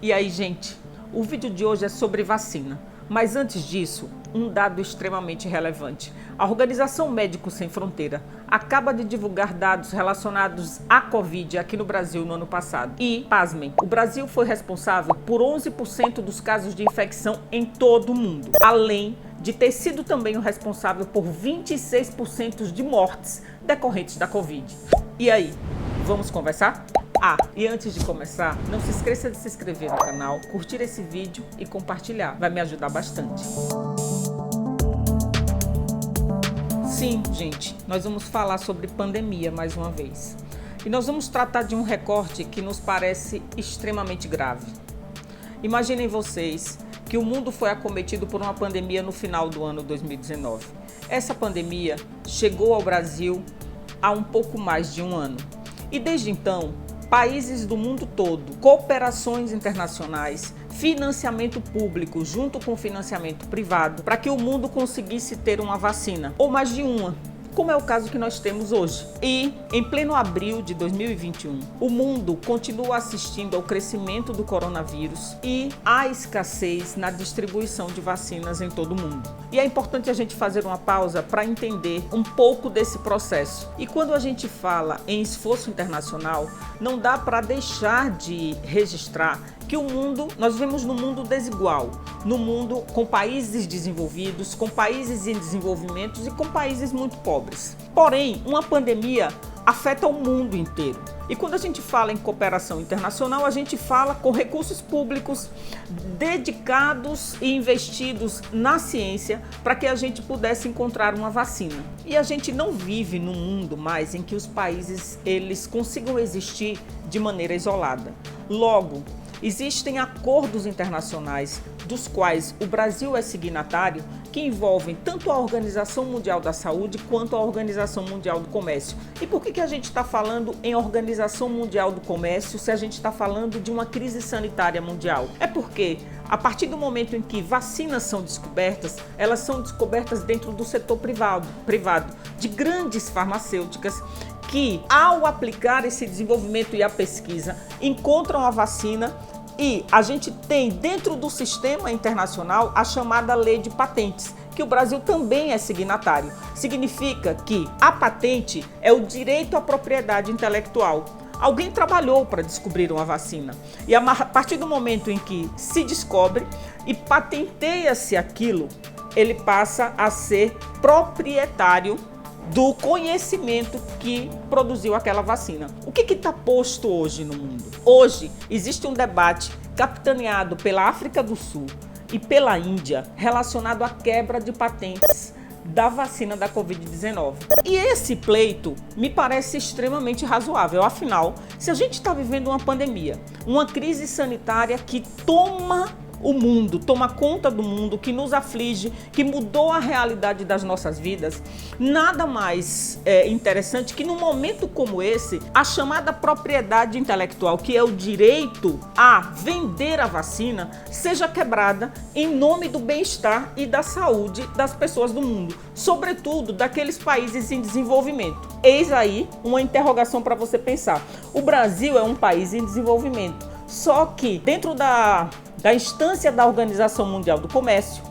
E aí, gente, o vídeo de hoje é sobre vacina. Mas antes disso, um dado extremamente relevante. A Organização Médicos Sem Fronteira acaba de divulgar dados relacionados à Covid aqui no Brasil no ano passado. E, pasmem, o Brasil foi responsável por 11% dos casos de infecção em todo o mundo, além de ter sido também o responsável por 26% de mortes decorrentes da Covid. E aí, vamos conversar? E antes de começar, não se esqueça de se inscrever no canal, curtir esse vídeo e compartilhar, vai me ajudar bastante. Sim, gente, nós vamos falar sobre pandemia mais uma vez. E nós vamos tratar de um recorte que nos parece extremamente grave. Imaginem vocês que o mundo foi acometido por uma pandemia no final do ano 2019. Essa pandemia chegou ao Brasil há um pouco mais de um ano. E desde então, países do mundo todo, cooperações internacionais, financiamento público junto com financiamento privado, para que o mundo conseguisse ter uma vacina, ou mais de uma, como é o caso que nós temos hoje. E, em pleno abril de 2021, o mundo continua assistindo ao crescimento do coronavírus e à escassez na distribuição de vacinas em todo o mundo. E é importante a gente fazer uma pausa para entender um pouco desse processo. E quando a gente fala em esforço internacional, não dá para deixar de registrar que o mundo, nós vivemos num mundo desigual, num mundo com países desenvolvidos, com países em desenvolvimento e com países muito pobres. Porém, uma pandemia afeta o mundo inteiro. E quando a gente fala em cooperação internacional, a gente fala com recursos públicos dedicados e investidos na ciência para que a gente pudesse encontrar uma vacina. E a gente não vive num mundo mais em que os países eles consigam existir de maneira isolada. Logo, existem acordos internacionais, dos quais o Brasil é signatário, que envolvem tanto a Organização Mundial da Saúde quanto a Organização Mundial do Comércio. E por que a gente está falando em Organização Mundial do Comércio se a gente está falando de uma crise sanitária mundial? É porque, a partir do momento em que vacinas são descobertas, elas são descobertas dentro do setor privado, de grandes farmacêuticas, que, ao aplicar esse desenvolvimento e a pesquisa, encontram a vacina. E a gente tem dentro do sistema internacional a chamada lei de patentes, que o Brasil também é signatário. Significa que a patente é o direito à propriedade intelectual. Alguém trabalhou para descobrir uma vacina. E a partir do momento em que se descobre e patenteia-se aquilo, ele passa a ser proprietário do conhecimento que produziu aquela vacina. O que está posto hoje no mundo? Hoje existe um debate capitaneado pela África do Sul e pela Índia relacionado à quebra de patentes da vacina da Covid-19. E esse pleito me parece extremamente razoável. Afinal, se a gente está vivendo uma pandemia, uma crise sanitária que toma o mundo, toma conta do mundo, que nos aflige, que mudou a realidade das nossas vidas, nada mais interessante que num momento como esse, a chamada propriedade intelectual, que é o direito a vender a vacina, seja quebrada em nome do bem-estar e da saúde das pessoas do mundo, sobretudo daqueles países em desenvolvimento. Eis aí uma interrogação para você pensar. O Brasil é um país em desenvolvimento, só que dentro da instância da Organização Mundial do Comércio,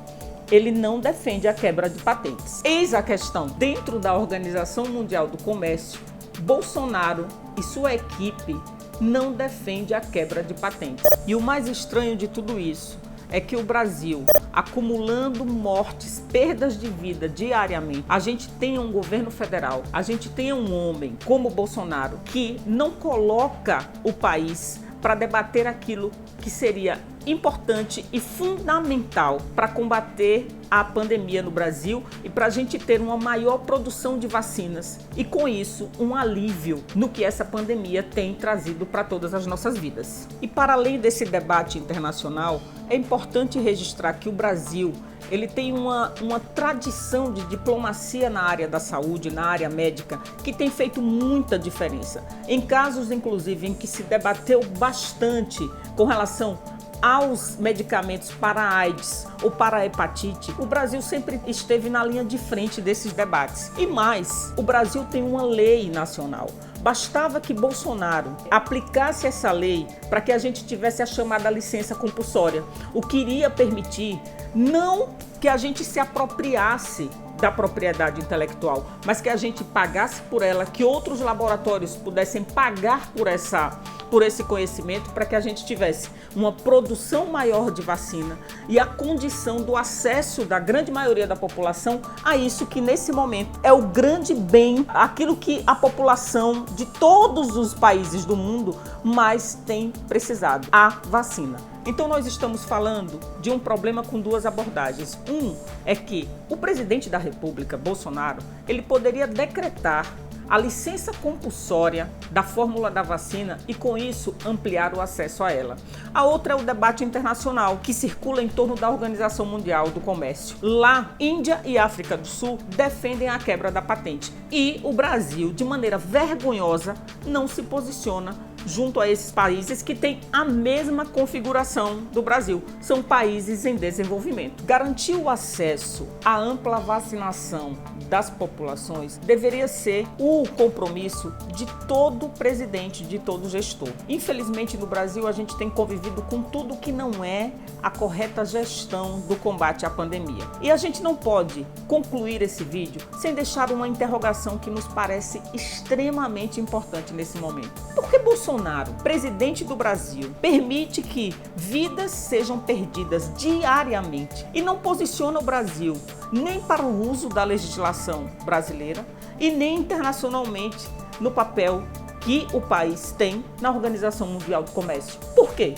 ele não defende a quebra de patentes. Eis a questão. Dentro da Organização Mundial do Comércio, Bolsonaro e sua equipe não defendem a quebra de patentes. E o mais estranho de tudo isso é que o Brasil, acumulando mortes, perdas de vida diariamente, a gente tem um governo federal, a gente tem um homem como Bolsonaro que não coloca o país para debater aquilo que seria importante e fundamental para combater a pandemia no Brasil e para a gente ter uma maior produção de vacinas e, com isso, um alívio no que essa pandemia tem trazido para todas as nossas vidas. E para além desse debate internacional, é importante registrar que o Brasil ele tem uma tradição de diplomacia na área da saúde, na área médica, que tem feito muita diferença. Em casos, inclusive, em que se debateu bastante com relação aos medicamentos para a AIDS ou para a hepatite, o Brasil sempre esteve na linha de frente desses debates. E mais, o Brasil tem uma lei nacional. Bastava que Bolsonaro aplicasse essa lei para que a gente tivesse a chamada licença compulsória, o que iria permitir não que a gente se apropriasse da propriedade intelectual, mas que a gente pagasse por ela, que outros laboratórios pudessem pagar por esse conhecimento, para que a gente tivesse uma produção maior de vacina e a condição do acesso da grande maioria da população a isso que nesse momento é o grande bem, aquilo que a população de todos os países do mundo mais tem precisado, a vacina. Então nós estamos falando de um problema com duas abordagens. Um é que o presidente da República, Bolsonaro, ele poderia decretar a licença compulsória da fórmula da vacina e com isso ampliar o acesso a ela. A outra é o debate internacional que circula em torno da Organização Mundial do Comércio. Lá, Índia e África do Sul defendem a quebra da patente e o Brasil, de maneira vergonhosa, não se posiciona junto a esses países que têm a mesma configuração do Brasil. São países em desenvolvimento. Garantir o acesso à ampla vacinação das populações deveria ser o compromisso de todo presidente, de todo gestor. Infelizmente, no Brasil, a gente tem convivido com tudo que não é a correta gestão do combate à pandemia. E a gente não pode concluir esse vídeo sem deixar uma interrogação que nos parece extremamente importante nesse momento. Por que Bolsonaro, presidente do Brasil, permite que vidas sejam perdidas diariamente e não posiciona o Brasil nem para o uso da legislação brasileira e nem internacionalmente no papel que o país tem na Organização Mundial do Comércio? Por quê?